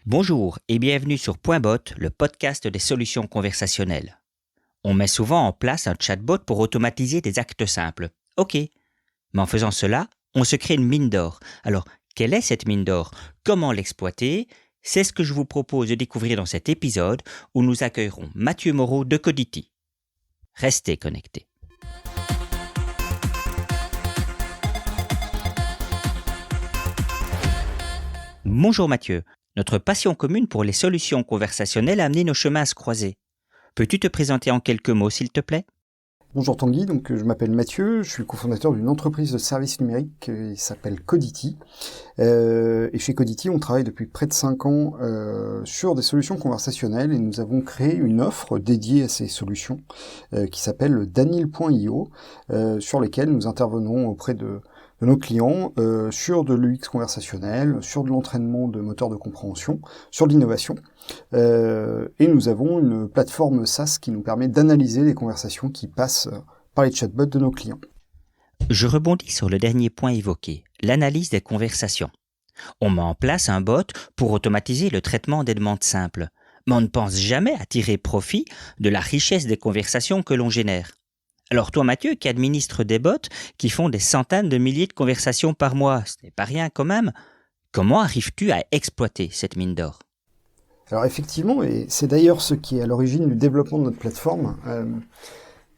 Bonjour et bienvenue sur PointBot, le podcast des solutions conversationnelles. On met souvent en place un chatbot pour automatiser des actes simples. Ok, mais en faisant cela, on se crée une mine d'or. Alors, quelle est cette mine d'or? Comment l'exploiter? C'est ce que je vous propose de découvrir dans cet épisode où nous accueillerons Mathieu Moreau de Codity. Restez connectés. Bonjour Mathieu, notre passion commune pour les solutions conversationnelles a amené nos chemins à se croiser. Peux-tu te présenter en quelques mots s'il te plaît? Bonjour Tanguy, je m'appelle Mathieu, je suis le cofondateur d'une entreprise de services numériques qui s'appelle Codity. Et chez Codity, on travaille depuis près de 5 ans sur des solutions conversationnelles et nous avons créé une offre dédiée à ces solutions qui s'appelle Danil.io, sur lesquelles nous intervenons auprès de nos clients sur de l'UX conversationnel, sur de l'entraînement de moteurs de compréhension, sur de l'innovation. Et nous avons une plateforme SaaS qui nous permet d'analyser les conversations qui passent par les chatbots de nos clients. Je rebondis sur le dernier point évoqué, l'analyse des conversations. On met en place un bot pour automatiser le traitement des demandes simples, mais on ne pense jamais à tirer profit de la richesse des conversations que l'on génère. Alors toi Mathieu, qui administre des bots qui font des centaines de milliers de conversations par mois, ce n'est pas rien quand même, comment arrives-tu à exploiter cette mine d'or? Alors effectivement, et c'est d'ailleurs ce qui est à l'origine du développement de notre plateforme,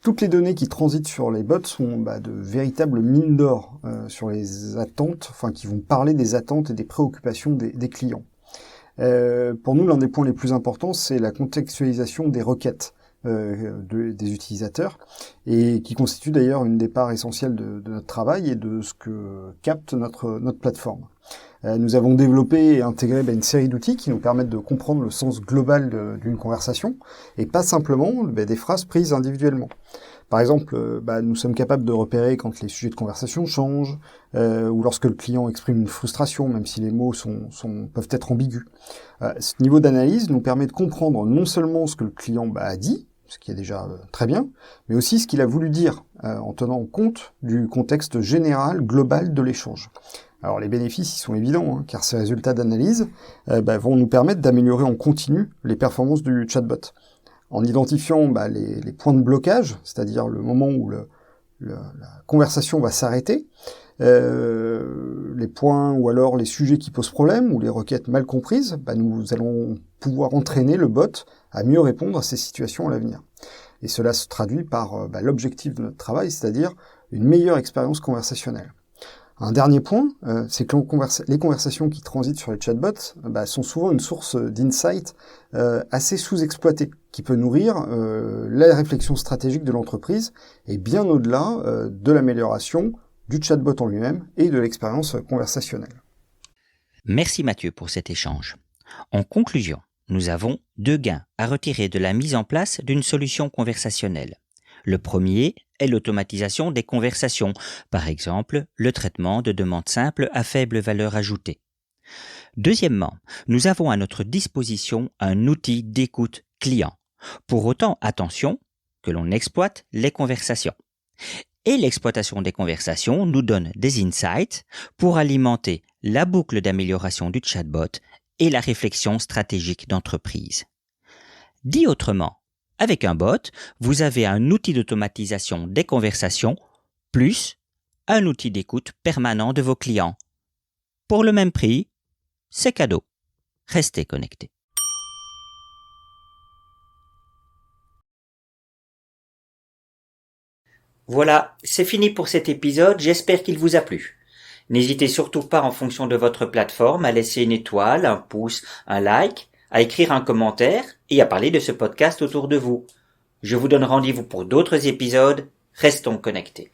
toutes les données qui transitent sur les bots sont de véritables mines d'or sur les attentes, qui vont parler des attentes et des préoccupations des clients. Pour nous, l'un des points les plus importants, c'est la contextualisation des requêtes des utilisateurs, et qui constitue d'ailleurs une des parts essentielles de notre travail et de ce que capte notre plateforme. Nous avons développé et intégré une série d'outils qui nous permettent de comprendre le sens global d'une conversation, et pas simplement des phrases prises individuellement. Par exemple, nous sommes capables de repérer quand les sujets de conversation changent, ou lorsque le client exprime une frustration, même si les mots peuvent être ambigus. Ce niveau d'analyse nous permet de comprendre non seulement ce que le client a dit, ce qui est déjà très bien, mais aussi ce qu'il a voulu dire, en tenant compte du contexte général, global de l'échange. Alors les bénéfices ils sont évidents, car ces résultats d'analyse vont nous permettre d'améliorer en continu les performances du chatbot. En identifiant les points de blocage, c'est-à-dire le moment où la conversation va s'arrêter, les points ou alors les sujets qui posent problème ou les requêtes mal comprises, nous allons pouvoir entraîner le bot à mieux répondre à ces situations à l'avenir. Et cela se traduit par l'objectif de notre travail, c'est-à-dire une meilleure expérience conversationnelle. Un dernier point, c'est que les conversations qui transitent sur les chatbots sont souvent une source d'insight assez sous-exploitée, qui peut nourrir la réflexion stratégique de l'entreprise et bien au-delà de l'amélioration du chatbot en lui-même et de l'expérience conversationnelle. Merci Mathieu pour cet échange. En conclusion, nous avons 2 gains à retirer de la mise en place d'une solution conversationnelle. Le premier est l'automatisation des conversations, par exemple le traitement de demandes simples à faible valeur ajoutée. Deuxièmement, nous avons à notre disposition un outil d'écoute client. Pour autant, attention que l'on exploite les conversations. Et l'exploitation des conversations nous donne des insights pour alimenter la boucle d'amélioration du chatbot et la réflexion stratégique d'entreprise. Dit autrement, avec un bot, vous avez un outil d'automatisation des conversations plus un outil d'écoute permanent de vos clients. Pour le même prix, c'est cadeau. Restez connectés. Voilà, c'est fini pour cet épisode, j'espère qu'il vous a plu. N'hésitez surtout pas en fonction de votre plateforme à laisser une étoile, un pouce, un like, à écrire un commentaire et à parler de ce podcast autour de vous. Je vous donne rendez-vous pour d'autres épisodes. Restons connectés.